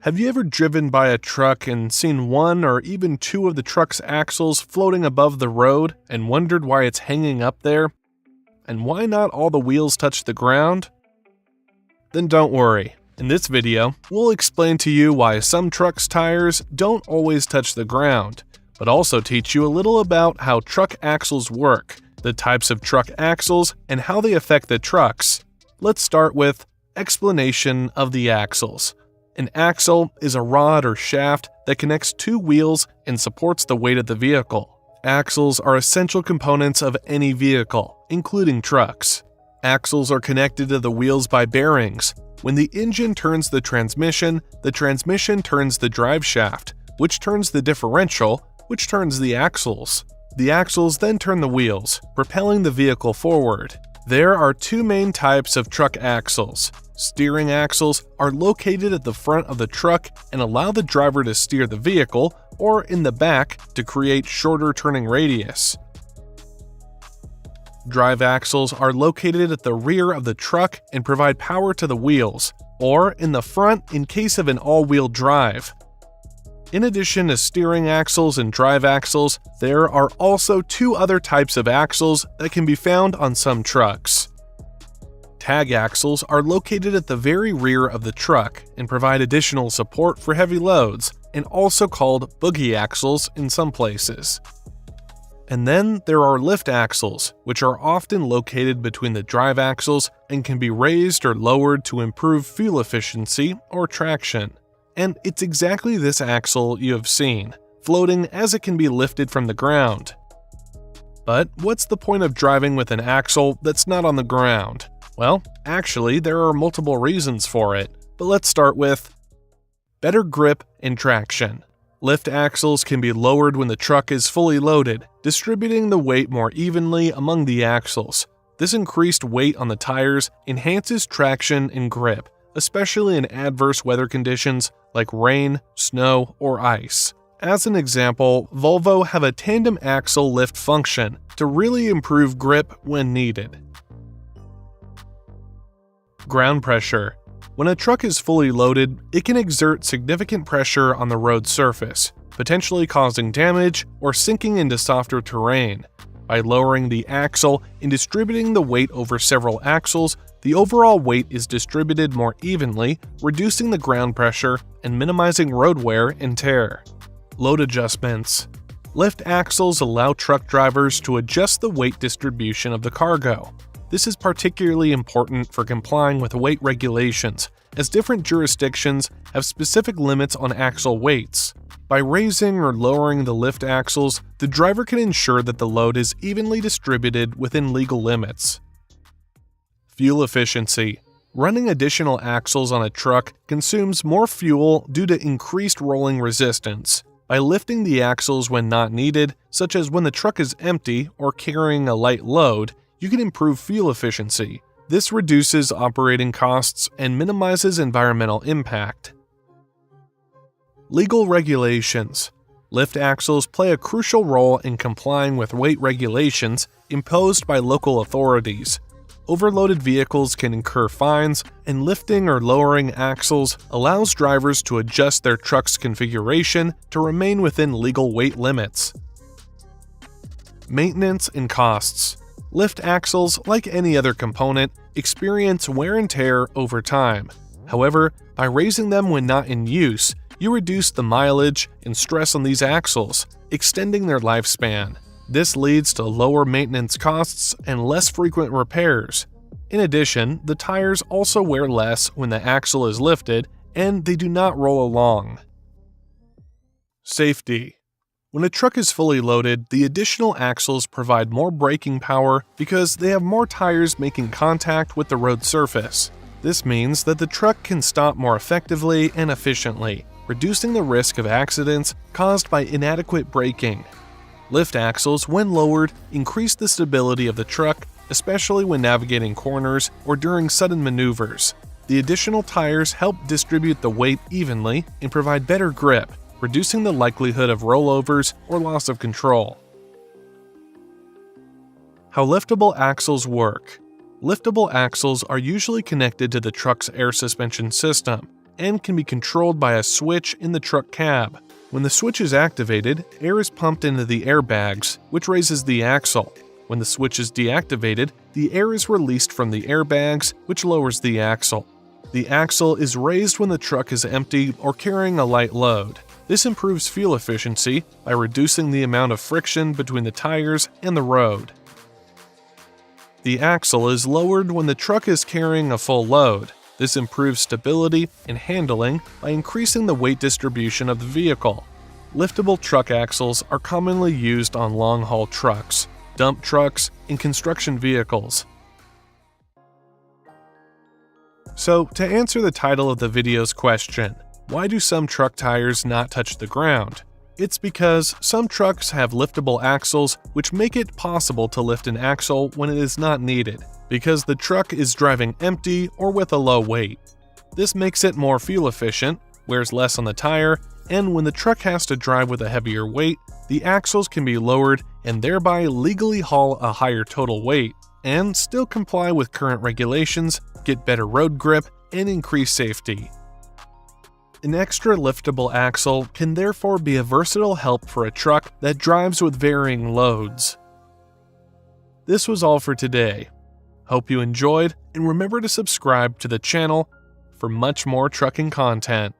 Have you ever driven by a truck and seen one or even two of the truck's axles floating above the road and wondered why it's hanging up there? And why not all the wheels touch the ground? Then don't worry. In this video, we'll explain to you why some trucks' tires don't always touch the ground, but also teach you a little about how truck axles work, the types of truck axles, and how they affect the trucks. Let's start with explanation of the axles. An axle is a rod or shaft that connects two wheels and supports the weight of the vehicle. Axles are essential components of any vehicle, including trucks. Axles are connected to the wheels by bearings. When the engine turns the transmission turns the drive shaft, which turns the differential, which turns the axles. The axles then turn the wheels, propelling the vehicle forward. There are two main types of truck axles. Steering axles are located at the front of the truck and allow the driver to steer the vehicle, or in the back to create shorter turning radius. Drive axles are located at the rear of the truck and provide power to the wheels, or in the front in case of an all-wheel drive. In addition to steering axles and drive axles, there are also two other types of axles that can be found on some trucks. Tag axles are located at the very rear of the truck and provide additional support for heavy loads, and also called boogie axles in some places. And then there are lift axles, which are often located between the drive axles and can be raised or lowered to improve fuel efficiency or traction. And it's exactly this axle you have seen, floating as it can be lifted from the ground. But what's the point of driving with an axle that's not on the ground? Well, actually, there are multiple reasons for it, but let's start with better grip and traction. Lift axles can be lowered when the truck is fully loaded, distributing the weight more evenly among the axles. This increased weight on the tires enhances traction and grip, especially in adverse weather conditions like rain, snow, or ice. As an example, Volvo have a tandem axle lift function to really improve grip when needed. Ground pressure. When a truck is fully loaded, it can exert significant pressure on the road surface, potentially causing damage or sinking into softer terrain. By lowering the axle and distributing the weight over several axles, the overall weight is distributed more evenly, reducing the ground pressure and minimizing road wear and tear. Load adjustments. Lift axles allow truck drivers to adjust the weight distribution of the cargo. This is particularly important for complying with weight regulations, as different jurisdictions have specific limits on axle weights. By raising or lowering the lift axles, the driver can ensure that the load is evenly distributed within legal limits. Fuel efficiency. Running additional axles on a truck consumes more fuel due to increased rolling resistance. By lifting the axles when not needed, such as when the truck is empty or carrying a light load, you can improve fuel efficiency. This reduces operating costs and minimizes environmental impact. Legal regulations. Lift axles play a crucial role in complying with weight regulations imposed by local authorities. Overloaded vehicles can incur fines, and lifting or lowering axles allows drivers to adjust their truck's configuration to remain within legal weight limits. Maintenance and costs. Lift axles, like any other component, experience wear and tear over time. However, by raising them when not in use, you reduce the mileage and stress on these axles, extending their lifespan. This leads to lower maintenance costs and less frequent repairs. In addition, the tires also wear less when the axle is lifted, and they do not roll along. Safety. When a truck is fully loaded, the additional axles provide more braking power because they have more tires making contact with the road surface. This means that the truck can stop more effectively and efficiently, reducing the risk of accidents caused by inadequate braking. Lift axles, when lowered, increase the stability of the truck, especially when navigating corners or during sudden maneuvers. The additional tires help distribute the weight evenly and provide better grip, reducing the likelihood of rollovers or loss of control. How liftable axles work. Liftable axles are usually connected to the truck's air suspension system. and can be controlled by a switch in the truck cab. When the switch is activated, air is pumped into the airbags, which raises the axle. When the switch is deactivated, the air is released from the airbags, which lowers the axle. The axle is raised when the truck is empty or carrying a light load. This improves fuel efficiency by reducing the amount of friction between the tires and the road. The axle is lowered when the truck is carrying a full load. This improves stability and handling by increasing the weight distribution of the vehicle. Liftable truck axles are commonly used on long-haul trucks, dump trucks, and construction vehicles. So, to answer the title of the video's question, why do some truck tires not touch the ground? It's because some trucks have liftable axles which make it possible to lift an axle when it is not needed, because the truck is driving empty or with a low weight. This makes it more fuel efficient, wears less on the tire, and when the truck has to drive with a heavier weight, the axles can be lowered and thereby legally haul a higher total weight, and still comply with current regulations, get better road grip, and increase safety. An extra liftable axle can therefore be a versatile help for a truck that drives with varying loads. This was all for today. Hope you enjoyed, and remember to subscribe to the channel for much more trucking content.